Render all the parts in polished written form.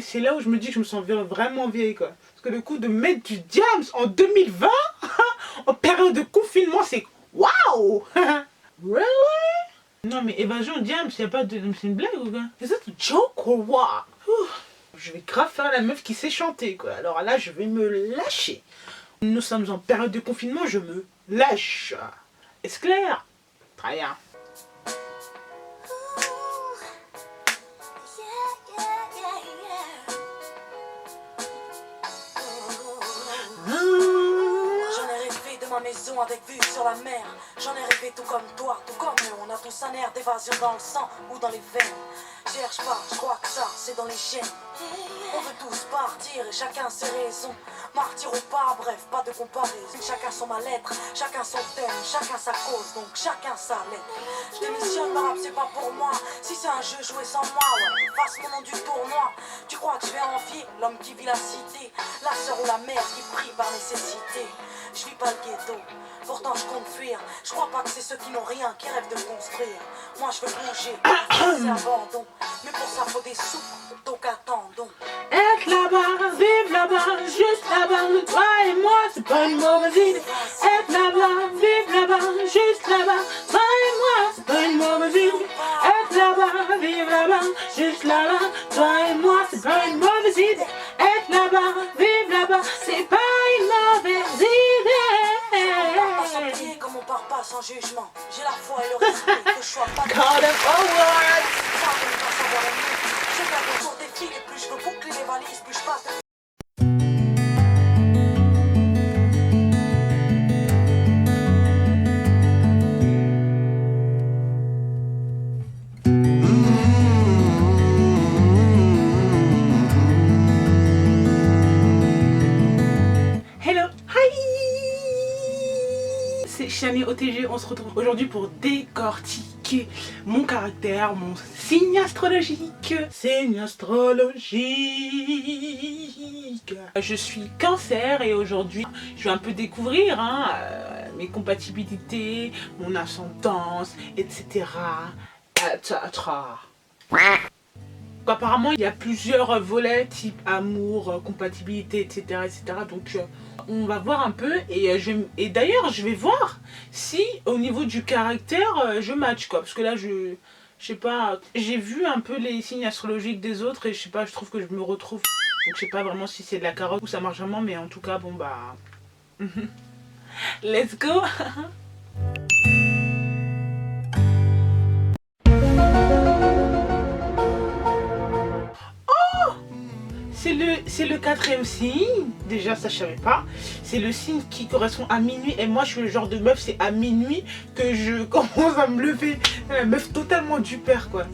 et c'est là où je me dis que je me sens vraiment vieille quoi. Parce que le coup de mettre du Diams en 2020, en période de confinement, c'est waouh. Really? Non mais Évasion Diams, y a pas de... C'est une blague ou quoi? Is it a joke or what? Je vais grave faire la meuf qui sait chanter quoi. Alors là, je vais me lâcher. Nous sommes en période de confinement, je me lâche. Est-ce clair? Très bien. Ma maison avec vue sur la mer. J'en ai rêvé tout comme toi, tout comme eux. On a tous un air d'évasion dans le sang ou dans les veines. Cherche pas, je crois que ça, c'est dans les gènes. On veut tous partir et chacun ses raisons. Martyr ou pas, bref, pas de comparaison. Chacun son mal-être, chacun son thème, chacun sa cause, donc chacun sa lettre. Je démissionne, ma rap c'est pas pour moi. Si c'est un jeu joué sans moi, ouais, fasse mon nom du tournoi. Tu crois que je vais envier l'homme qui vit la cité, la sœur ou la mère qui prie par nécessité. Je vis pas le ghetto, pourtant je compte fuir. Je crois pas que c'est ceux qui n'ont rien qui rêvent de construire. Moi je veux bouger, c'est abandon. Mais pour ça faut des sous, donc attendons. Être là-bas, vivre là-bas, juste là-bas, toi et moi, c'est pas une mauvaise idée. Être là-bas, vivre là-bas, juste là-bas, toi et moi, c'est pas une mauvaise idée. Être là-bas, vivre là-bas, juste là-bas, toi et moi, c'est pas une mauvaise idée. Être là-bas, vivre là-bas, c'est pas une mauvaise idée. Comme on part pas sans jugement, j'ai la foi et le respect que je sois pas de Call them forward. Je garde autour des filles et plus je veux boucler les valises, plus je passe de... Chani OTG, on se retrouve aujourd'hui pour décortiquer mon caractère, mon signe astrologique. Signe astrologique. Je suis Cancer et aujourd'hui, je vais un peu découvrir mes compatibilités, mon ascendance, etc. Apparemment, il y a plusieurs volets, type amour, compatibilité, etc. Donc, on va voir un peu. Et d'ailleurs, je vais voir si, au niveau du caractère, je match, quoi. Parce que là, je sais pas, j'ai vu un peu les signes astrologiques des autres et je sais pas, je trouve que je me retrouve. Donc, je sais pas vraiment si c'est de la carotte ou ça marche vraiment, mais en tout cas, bon, bah... Let's go. C'est le quatrième signe, déjà ça je savais pas. C'est le signe qui correspond à minuit et moi je suis le genre de meuf, c'est à minuit que je commence à me lever. La meuf totalement du père quoi.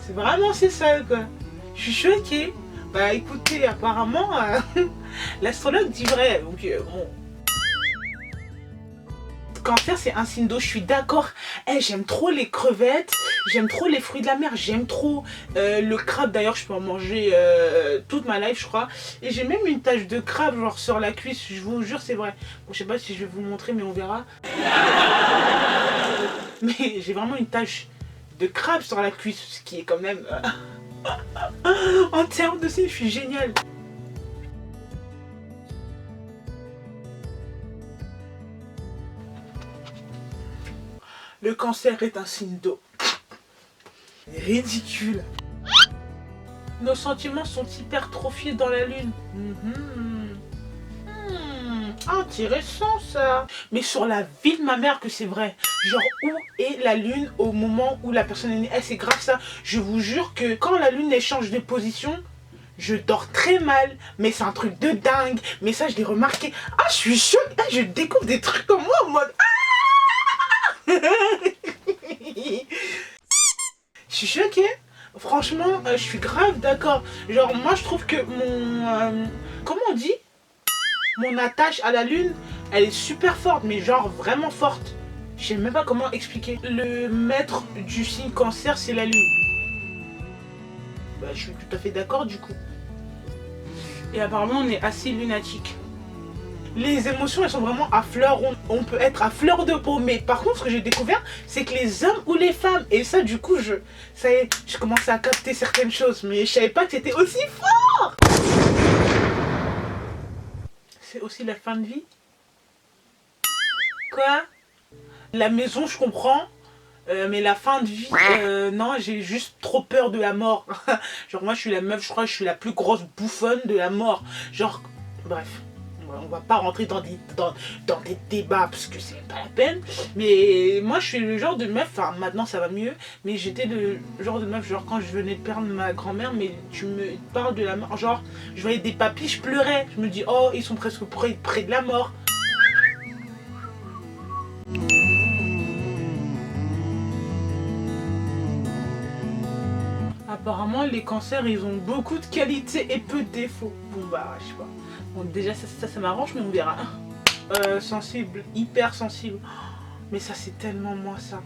C'est vraiment c'est ça quoi. Je suis choquée. Bah écoutez, apparemment l'astrologue dit vrai, donc bon. Cancer c'est un signe d'eau, je suis d'accord. J'aime trop les crevettes, j'aime trop les fruits de la mer, j'aime trop le crabe. D'ailleurs je peux en manger toute ma life je crois. Et j'ai même une tache de crabe genre sur la cuisse, je vous jure c'est vrai. Bon je sais pas si je vais vous montrer mais on verra. Mais j'ai vraiment une tache de crabe sur la cuisse, ce qui est quand même... en termes de signe je suis géniale. Le cancer est un signe d'eau. Ridicule. Nos sentiments sont hypertrophiés dans la lune. Intéressant ça. Mais sur la vie de ma mère que c'est vrai. Genre où est la lune au moment où la personne est née. C'est grave ça. Je vous jure que quand la lune elle change de position, je dors très mal. Mais c'est un truc de dingue. Mais ça je l'ai remarqué. Je suis choquée. Je découvre des trucs comme moi en mode... Je suis choquée. Franchement, je suis grave d'accord. Genre, moi, je trouve que mon... comment on dit? Mon attache à la lune, elle est super forte, mais genre vraiment forte. Je sais même pas comment expliquer. Le maître du signe cancer, c'est la lune. Bah, je suis tout à fait d'accord, du coup. Et apparemment, on est assez lunatique. Les émotions elles sont vraiment à fleur, on peut être à fleur de peau. Mais par contre ce que j'ai découvert c'est que les hommes ou les femmes, et ça du coup ça y est, je commençais à capter certaines choses. Mais je savais pas que c'était aussi fort. aussi la fin de vie. Quoi? La maison, je comprends. Mais la fin de vie, non, j'ai juste trop peur de la mort. Genre moi je suis la meuf, je crois que je suis la plus grosse bouffonne de la mort. Genre, bref, on va pas rentrer dans des débats parce que c'est pas la peine. Mais moi je suis le genre de meuf, enfin maintenant ça va mieux, mais j'étais le genre de meuf, genre quand je venais de perdre ma grand-mère, mais tu me parles de la mort, genre je voyais des papis, je pleurais. Je me dis, oh ils sont presque près de la mort. Apparemment, les cancers, ils ont beaucoup de qualités et peu de défauts. Bon, bah, je sais pas. Bon, déjà, ça m'arrange, mais on verra. Sensible, hyper sensible. Mais ça, c'est tellement moi, ça.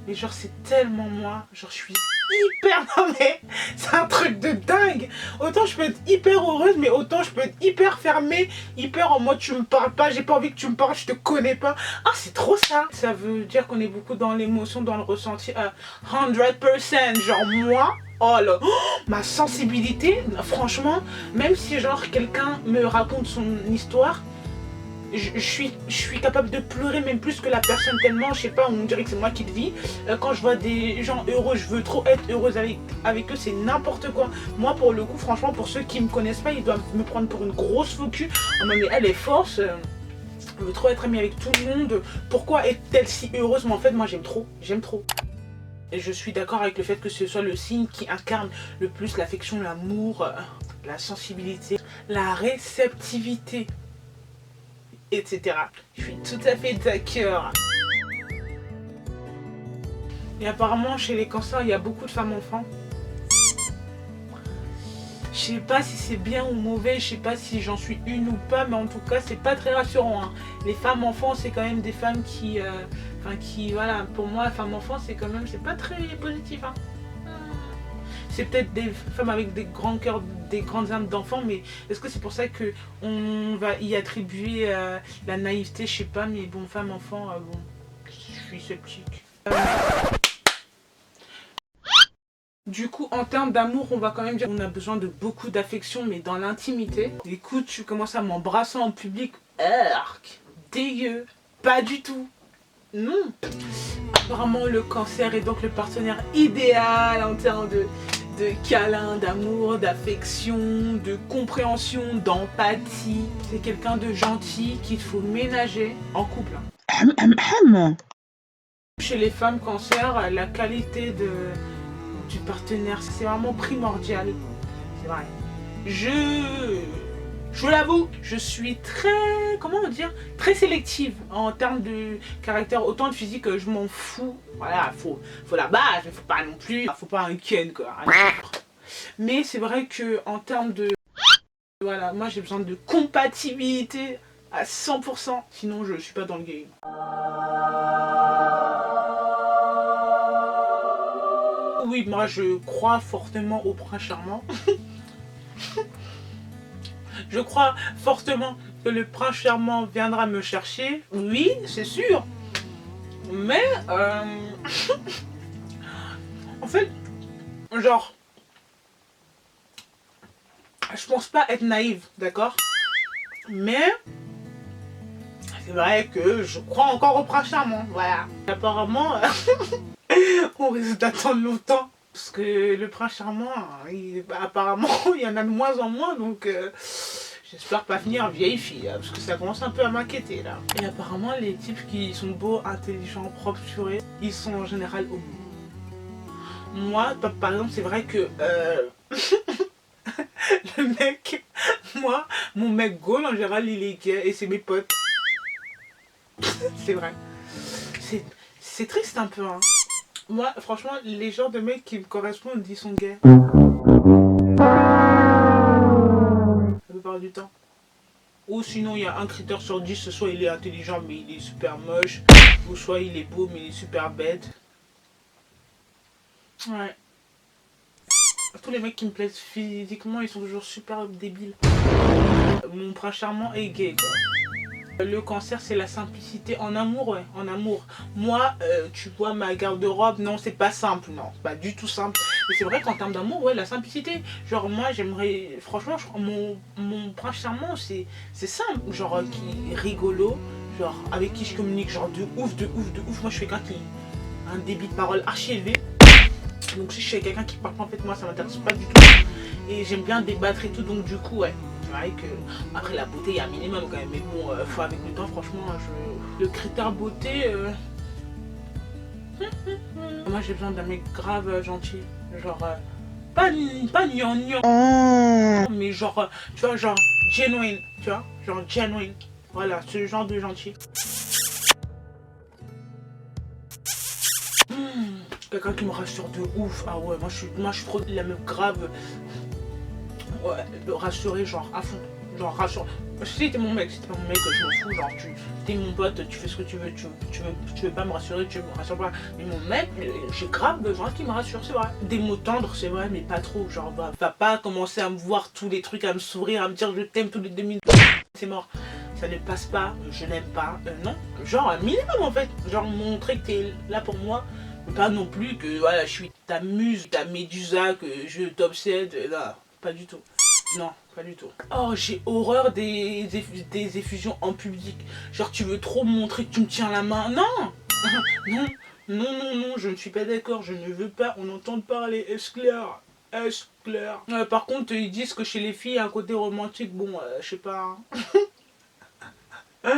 Mais genre, c'est tellement moi. Genre, je suis hyper... Non, mais c'est un truc de dingue. Autant je peux être hyper heureuse, mais autant je peux être hyper fermée, hyper en mode, tu me parles pas, j'ai pas envie que tu me parles, je te connais pas. Ah, c'est trop ça. Ça veut dire qu'on est beaucoup dans l'émotion, dans le ressenti à 100%. Genre, moi... Oh là, ma sensibilité, franchement, même si genre quelqu'un me raconte son histoire, je suis capable de pleurer même plus que la personne tellement, je sais pas, on dirait que c'est moi qui le vis. Quand je vois des gens heureux, je veux trop être heureuse avec eux, c'est n'importe quoi. Moi pour le coup, franchement, pour ceux qui me connaissent pas, ils doivent me prendre pour une grosse focus. Oh, mais elle est force, elle veut trop être amie avec tout le monde. Pourquoi est-elle si heureuse? Mais en fait, moi j'aime trop, j'aime trop. Et je suis d'accord avec le fait que ce soit le signe qui incarne le plus l'affection, l'amour, la sensibilité, la réceptivité, etc. Je suis tout à fait d'accord. Et apparemment, chez les cancers, il y a beaucoup de femmes enfants. Je sais pas si c'est bien ou mauvais, je sais pas si j'en suis une ou pas, mais en tout cas, c'est pas très rassurant. Hein. Les femmes enfants, c'est quand même des femmes qui... voilà, pour moi, femme enfant, c'est quand même... C'est pas très positif. Hein. C'est peut-être des femmes avec des grands cœurs, des grandes âmes d'enfants, mais est-ce que c'est pour ça qu'on va y attribuer la naïveté? Je sais pas, mais bon, femme enfant, bon, je suis sceptique. Du coup, en termes d'amour, on va quand même dire qu'on a besoin de beaucoup d'affection, mais dans l'intimité. Écoute, tu commences à m'embrasser en public. Arc, dégueu, pas du tout. Non. Apparemment, le cancer est donc le partenaire idéal en termes de câlin, d'amour, d'affection, de compréhension, d'empathie. C'est quelqu'un de gentil qu'il faut ménager en couple. Chez les femmes cancer, la qualité du partenaire, c'est vraiment primordial. C'est vrai. Je l'avoue, je suis très, comment dire, très sélective en termes de caractère. Autant de physique, je m'en fous. Voilà, faut la base, mais faut pas non plus, faut pas un ken quoi. Mais c'est vrai que en termes de, voilà, moi j'ai besoin de compatibilité à 100%, sinon je suis pas dans le game. Oui, moi je crois fortement au prince charmant. Je crois fortement que le prince charmant viendra me chercher. Oui, c'est sûr. Mais, en fait, genre, je pense pas être naïve, d'accord? Mais, c'est vrai que je crois encore au prince charmant, voilà. Apparemment, on risque d'attendre longtemps. Parce que le prince charmant, apparemment, il y en a de moins en moins, donc j'espère pas finir vieille fille, parce que ça commence un peu à m'inquiéter là. Et apparemment, les types qui sont beaux, intelligents, propres, purés, ils sont en général homo. Moi, par exemple, c'est vrai que le mec, moi, mon mec Gaulle, en général, il est gay et c'est mes potes. C'est vrai. C'est triste un peu, hein. Moi, franchement, les genres de mecs qui me correspondent, ils sont gays. La plupart du temps. Ou sinon, il y a un critère sur 10, soit il est intelligent mais il est super moche, ou soit il est beau mais il est super bête. Ouais. Tous les mecs qui me plaisent physiquement, ils sont toujours super débiles. Mon prince charmant est gay, quoi. Le cancer, c'est la simplicité en amour, ouais, en amour. Moi, tu vois, ma garde-robe, non, c'est pas simple, non, c'est pas du tout simple. Mais c'est vrai qu'en termes d'amour, ouais, la simplicité. Genre, moi, j'aimerais, franchement, mon prince charmant, c'est simple. Genre, qui est rigolo, genre, avec qui je communique, genre, de ouf, de ouf, de ouf. Moi, je suis quelqu'un qui a un débit de parole archi élevé. Donc, si je suis quelqu'un qui parle pas, en fait, moi, ça m'intéresse pas du tout. Et j'aime bien débattre et tout, donc, du coup, ouais. Que après la beauté il y a un minimum quand même, mais bon faut avec le temps franchement le critère beauté moi j'ai besoin d'un mec grave gentil, genre pas gnangnan mais genre tu vois, genre genuine, tu vois, genre genuine, voilà, ce genre de gentil. Quelqu'un qui me rassure de ouf. Ah ouais, moi je suis trop la meuf grave, ouais, de rassurer genre à fond. Genre rassure. Si t'es mon mec, si t'es pas mon mec, je m'en fous. Genre t'es mon pote, tu fais ce que tu veux. Tu veux pas me rassurer, tu me rassures pas. Mais mon mec, j'ai grave besoin qu'il me rassure, c'est vrai. Des mots tendres, c'est vrai, mais pas trop. Genre va pas commencer à me voir tous les trucs, à me sourire, à me dire je t'aime tous les 2 minutes. C'est mort. Ça ne passe pas, je n'aime pas. Non. Genre un minimum en fait. Genre montrer que t'es là pour moi. Pas non plus que voilà, je suis ta muse, ta médusa, que je t'obsède. Non, pas du tout. Non, pas du tout. Oh, j'ai horreur des effusions en public. Genre, tu veux trop me montrer que tu me tiens la main. Non. Non, non, non, non, je ne suis pas d'accord. Je ne veux pas. On entend parler. Est-ce clair? Est-ce clair? Par contre, ils disent que chez les filles, il y a un côté romantique. Bon, je sais pas. Je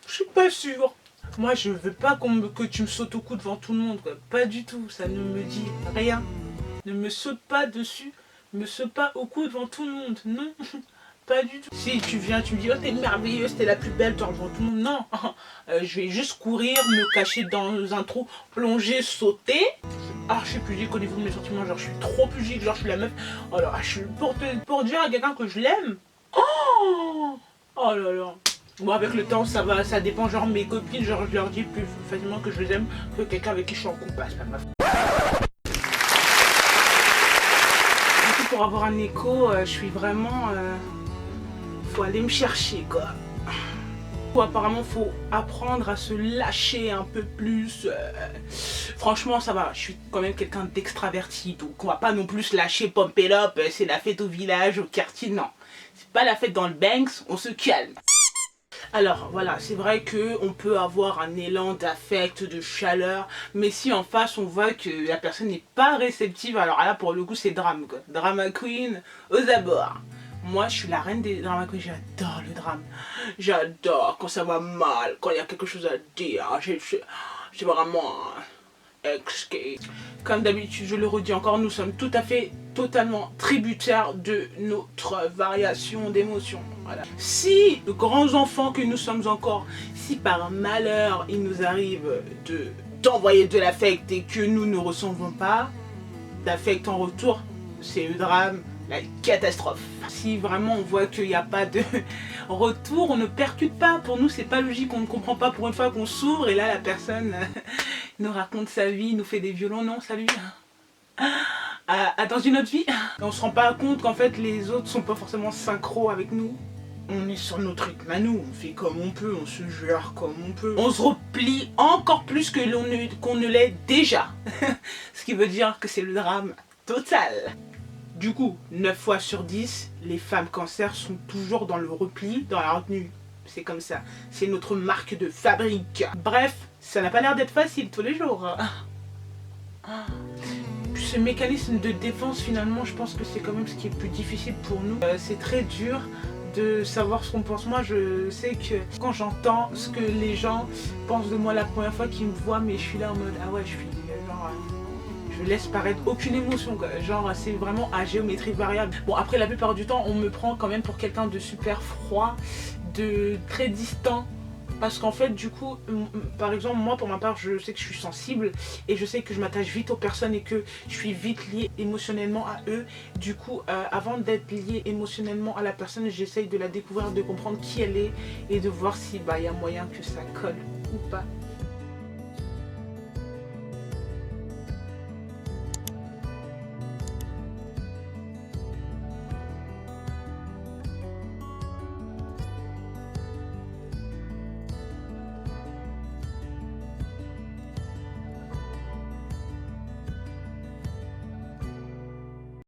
suis pas sûre. Moi, je veux pas que tu me sautes au cou devant tout le monde, quoi. Pas du tout. Ça ne me dit rien. Ne me saute pas dessus. Me saute pas au cou devant tout le monde, non, pas du tout. Si tu viens, tu me dis, oh t'es merveilleuse, t'es la plus belle, devant tout le monde, non. Je vais juste courir, me cacher dans un trou, plonger, sauter. Je suis pudique au niveau de mes sentiments, genre je suis trop pudique, genre je suis la meuf. Alors, je suis pour dire à quelqu'un que je l'aime. Oh là là. Bon, avec le temps, ça dépend, genre mes copines, genre je leur dis plus facilement que je les aime que quelqu'un avec qui je suis en couple, c'est pas ma faute. Pour avoir un écho, je suis vraiment... faut aller me chercher, quoi. Apparemment, faut apprendre à se lâcher un peu plus. Franchement, ça va. Je suis quand même quelqu'un d'extraverti. Donc, on va pas non plus se lâcher, pump it up. C'est la fête au village, au quartier. Non. C'est pas la fête dans le Banks. On se calme. Alors voilà, c'est vrai qu'on peut avoir un élan d'affect, de chaleur, mais si en face on voit que la personne n'est pas réceptive, alors là pour le coup c'est drame quoi. Drama queen aux abords. Moi je suis la reine des drama queens, j'adore le drame. J'adore quand ça va mal, quand il y a quelque chose à dire. C'est vraiment... Comme d'habitude, je le redis encore, nous sommes tout à fait, totalement tributaires de notre variation d'émotions. Voilà. Si, grands enfants que nous sommes encore, si par malheur il nous arrive d'envoyer de l'affect et que nous ne recevons pas d'affect en retour, c'est le drame, la catastrophe. Si vraiment on voit qu'il n'y a pas de retour, on ne percute pas. Pour nous, c'est pas logique, on ne comprend pas pour une fois qu'on s'ouvre et là la personne nous raconte sa vie, nous fait des violons. Non, salut. Dans une autre vie. On se rend pas compte qu'en fait les autres sont pas forcément synchro avec nous. On est sur notre rythme à nous, on fait comme on peut, on se gère comme on peut. On se replie encore plus que qu'on ne l'est déjà. Ce qui veut dire que c'est le drame total. Du coup, 9 fois sur 10, les femmes cancer sont toujours dans le repli, dans la retenue. C'est comme ça. C'est notre marque de fabrique. Bref, ça n'a pas l'air d'être facile tous les jours. Ce mécanisme de défense, finalement, je pense que c'est quand même ce qui est le plus difficile pour nous. C'est très dur de savoir ce qu'on pense. Moi, je sais que quand j'entends ce que les gens pensent de moi la première fois qu'ils me voient, mais je suis là en mode, ah ouais, je suis genre... je laisse paraître aucune émotion, quoi. Genre c'est vraiment à géométrie variable. Bon après la plupart du temps on me prend quand même pour quelqu'un de super froid, de très distant. Parce qu'en fait du coup, par exemple moi pour ma part je sais que je suis sensible et je sais que je m'attache vite aux personnes et que je suis vite liée émotionnellement à eux. Du coup avant d'être liée émotionnellement à la personne, j'essaye de la découvrir, de comprendre qui elle est et de voir si y a moyen que ça colle ou pas.